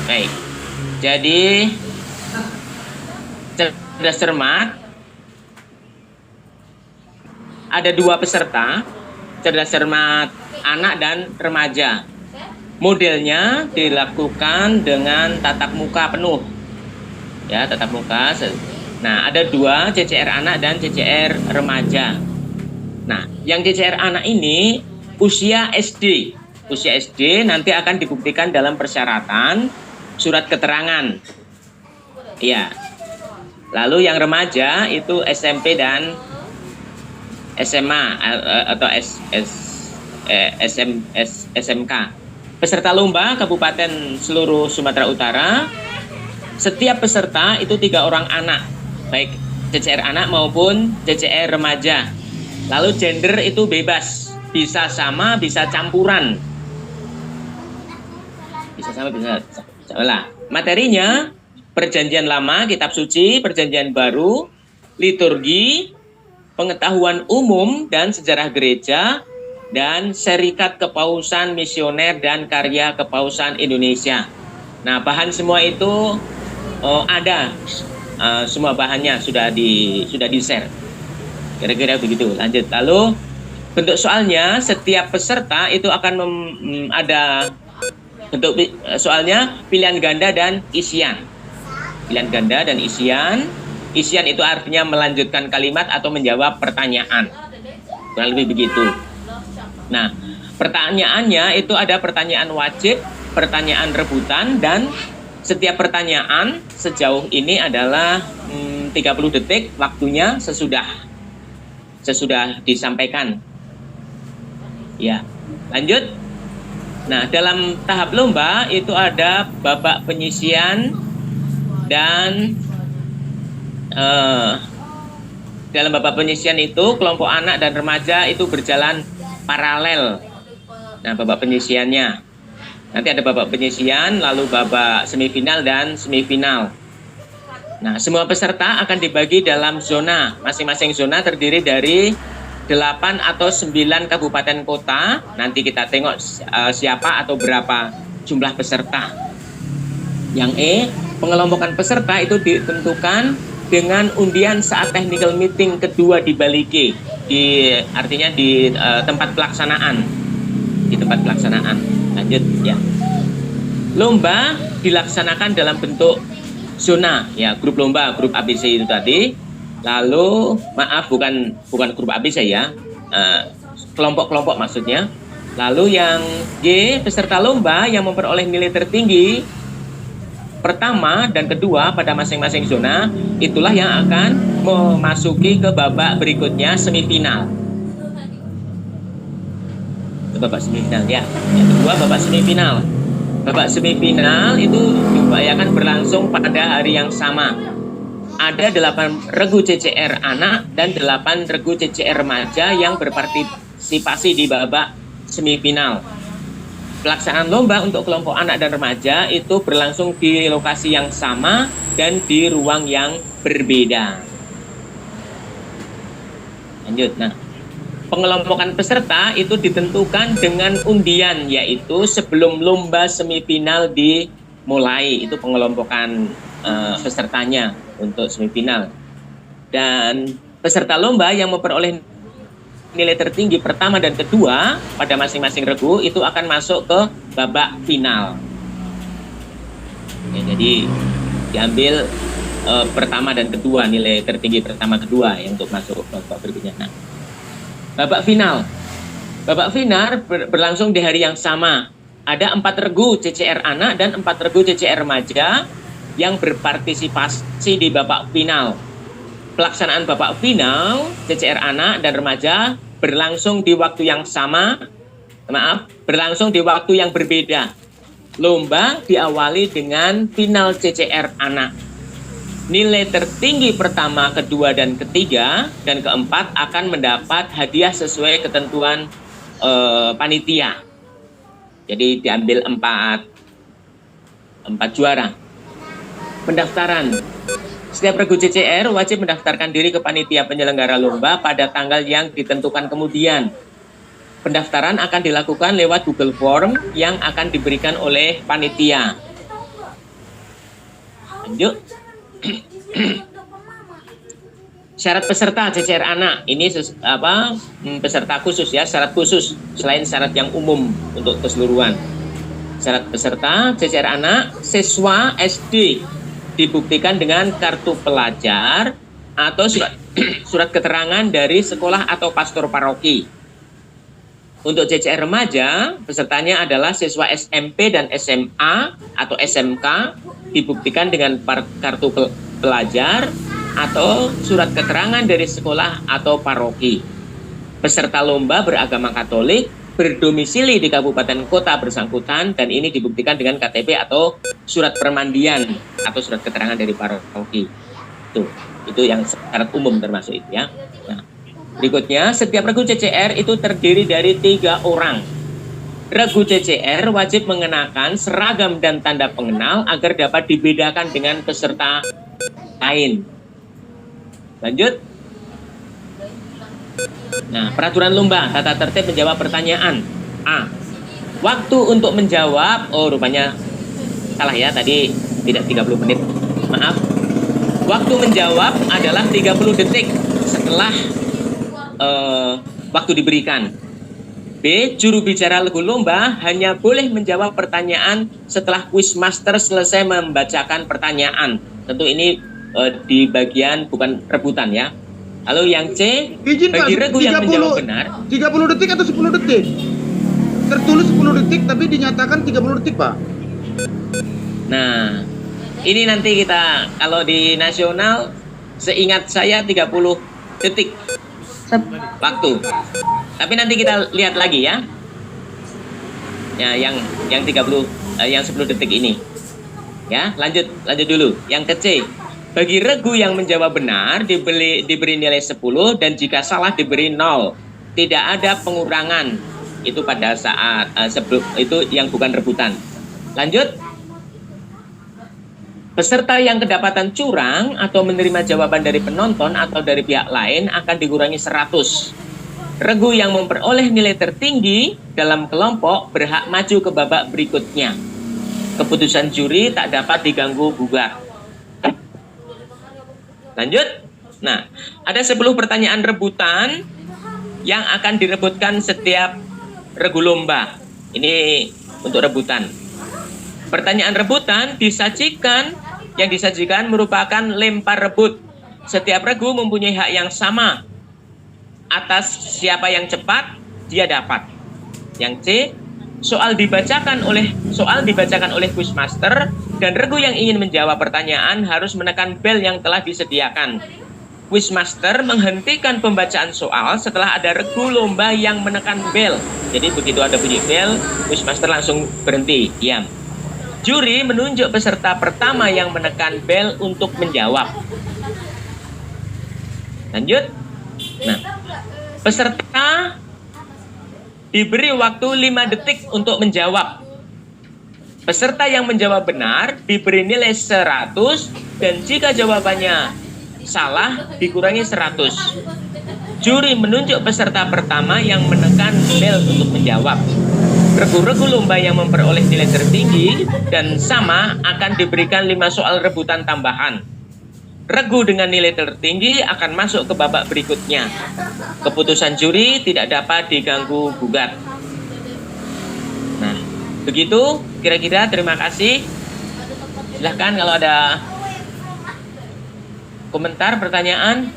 Baik. Jadi cerdas cermat ada 2 peserta, cerdas cermat anak dan remaja. Modelnya dilakukan dengan tatap muka penuh. Ya, tatap muka. Nah, ada 2, CCR anak dan CCR remaja. Nah, yang CCR anak ini usia SD. Usia SD nanti akan dibuktikan dalam persyaratan surat keterangan. Iya. Lalu yang remaja itu SMP dan SMA atau SMK. Peserta lomba Kabupaten seluruh Sumatera Utara, setiap peserta itu 3 orang anak, baik CCR anak maupun CCR remaja. Lalu gender itu bebas, bisa sama, bisa campuran. Bisa sama, bisa salah. Materinya perjanjian lama, kitab suci, perjanjian baru, liturgi, pengetahuan umum dan sejarah gereja, dan serikat kepausan misioner dan karya kepausan Indonesia. Nah, bahan semua itu ada, semua bahannya sudah di-share. Kira-kira begitu. Lanjut. Lalu bentuk soalnya, setiap peserta itu akan ada bentuk soalnya pilihan ganda dan isian. Pilihan ganda dan isian. Isian itu artinya melanjutkan kalimat atau menjawab pertanyaan. Kurang lebih begitu. Nah, pertanyaannya itu ada pertanyaan wajib, pertanyaan rebutan, dan setiap pertanyaan sejauh ini adalah 30 detik waktunya sesudah disampaikan. Ya, lanjut. Nah, dalam tahap lomba itu ada babak penyisian dan dalam babak penyisian itu kelompok anak dan remaja itu berjalan paralel. Nah, babak penyisiannya nanti ada babak penyisian, lalu babak semifinal dan semifinal. Nah, semua peserta akan dibagi dalam zona. Masing-masing zona terdiri dari 8 atau 9 kabupaten kota. Nanti kita tengok siapa atau berapa jumlah peserta. Yang E, pengelompokan peserta itu ditentukan dengan undian saat technical meeting kedua di Baliki, artinya di tempat pelaksanaan. Di tempat pelaksanaan. Lanjut ya. Lomba dilaksanakan dalam bentuk zona, ya, grup lomba, grup ABC itu tadi. Lalu maaf, bukan grup ABC ya, kelompok-kelompok maksudnya. Lalu yang G, peserta lomba yang memperoleh nilai tertinggi pertama dan kedua pada masing-masing zona, itulah yang akan memasuki ke babak berikutnya, semifinal. Babak semifinal ya. Yang kedua babak semifinal. Babak semifinal itu diupayakan berlangsung pada hari yang sama. Ada 8 regu CCR anak dan 8 regu CCR remaja yang berpartisipasi di babak semifinal. Pelaksanaan lomba untuk kelompok anak dan remaja itu berlangsung di lokasi yang sama dan di ruang yang berbeda. Lanjut. Nah, pengelompokan peserta itu ditentukan dengan undian, yaitu sebelum lomba semifinal dimulai. Itu pengelompokan pesertanya untuk semifinal. Dan peserta lomba yang memperoleh nilai tertinggi pertama dan kedua pada masing-masing regu itu akan masuk ke babak final. Ya, jadi diambil pertama dan kedua, nilai tertinggi pertama kedua yang untuk masuk ke babak berikutnya. Nah, babak final. Babak final berlangsung di hari yang sama. Ada 4 regu CCR anak dan 4 regu CCR remaja yang berpartisipasi di babak final. Pelaksanaan babak final CCR anak dan remaja berlangsung di waktu yang sama, berlangsung di waktu yang berbeda. Lomba diawali dengan final CCR anak. Nilai tertinggi pertama, kedua, dan ketiga, dan keempat akan mendapat hadiah sesuai ketentuan panitia. Jadi diambil 4 juara. Pendaftaran. Setiap regu CCR wajib mendaftarkan diri ke panitia penyelenggara lomba pada tanggal yang ditentukan kemudian. Pendaftaran akan dilakukan lewat Google Form yang akan diberikan oleh panitia. Lanjut. Syarat peserta CCR anak ini peserta khusus ya, syarat khusus selain syarat yang umum untuk keseluruhan. Syarat peserta CCR anak siswa SD dibuktikan dengan kartu pelajar atau surat keterangan dari sekolah atau pastor paroki. Untuk CCR remaja, pesertanya adalah siswa SMP dan SMA atau SMK dibuktikan dengan kartu pelajar atau surat keterangan dari sekolah atau paroki. Peserta lomba beragama Katolik berdomisili di kabupaten kota bersangkutan dan ini dibuktikan dengan KTP atau surat permandian atau surat keterangan dari paroki. Itu yang syarat umum termasuk itu ya. Nah, berikutnya, setiap regu CCR itu terdiri dari 3 orang. Regu CCR wajib mengenakan seragam dan tanda pengenal agar dapat dibedakan dengan peserta lain. Lanjut. Nah, peraturan lomba, tata tertib menjawab pertanyaan. A. Waktu untuk menjawab, oh rupanya salah ya, tadi tidak 30 menit. Maaf. Waktu menjawab adalah 30 detik setelah waktu diberikan. B. Juru bicara regu lomba hanya boleh menjawab pertanyaan setelah quizmaster selesai membacakan pertanyaan. Tentu ini di bagian bukan rebutan ya. Lalu yang C, izin, bagi Pak, regu yang menjawab benar 30 detik atau 10 detik? Tertulis 10 detik tapi dinyatakan 30 detik, Pak. Nah, ini nanti kita kalau di nasional seingat saya 30 detik waktu. Tapi nanti kita lihat lagi ya. Ya, yang 30 yang 10 detik ini. Ya, lanjut dulu. Yang ke C. Bagi regu yang menjawab benar diberi nilai 10 dan jika salah diberi 0. Tidak ada pengurangan. Itu pada saat sebelum itu yang bukan rebutan. Lanjut. Peserta yang kedapatan curang atau menerima jawaban dari penonton atau dari pihak lain akan dikurangi 100. Regu yang memperoleh nilai tertinggi dalam kelompok berhak maju ke babak berikutnya. Keputusan juri tak dapat diganggu gugat. Lanjut. Nah, ada 10 pertanyaan rebutan yang akan direbutkan setiap regu lomba. Ini untuk rebutan. Pertanyaan rebutan yang disajikan merupakan lempar rebut. Setiap regu mempunyai hak yang sama. Atas siapa yang cepat, dia dapat. Yang C, soal dibacakan oleh quizmaster dan regu yang ingin menjawab pertanyaan harus menekan bel yang telah disediakan. Quizmaster menghentikan pembacaan soal setelah ada regu lomba yang menekan bel. Jadi begitu ada bunyi bel, quizmaster langsung berhenti, diam. Juri menunjuk peserta pertama yang menekan bel untuk menjawab. Lanjut. Nah, peserta diberi waktu 5 detik untuk menjawab. Peserta yang menjawab benar diberi nilai 100 dan jika jawabannya salah dikurangi 100. Juri menunjuk peserta pertama yang menekan bel untuk menjawab. Regu-regu lomba yang memperoleh nilai tertinggi dan sama akan diberikan 5 soal rebutan tambahan. Regu dengan nilai tertinggi akan masuk ke babak berikutnya. Keputusan juri tidak dapat diganggu gugat. Nah, begitu kira-kira. Terima kasih. Silahkan kalau ada komentar, pertanyaan.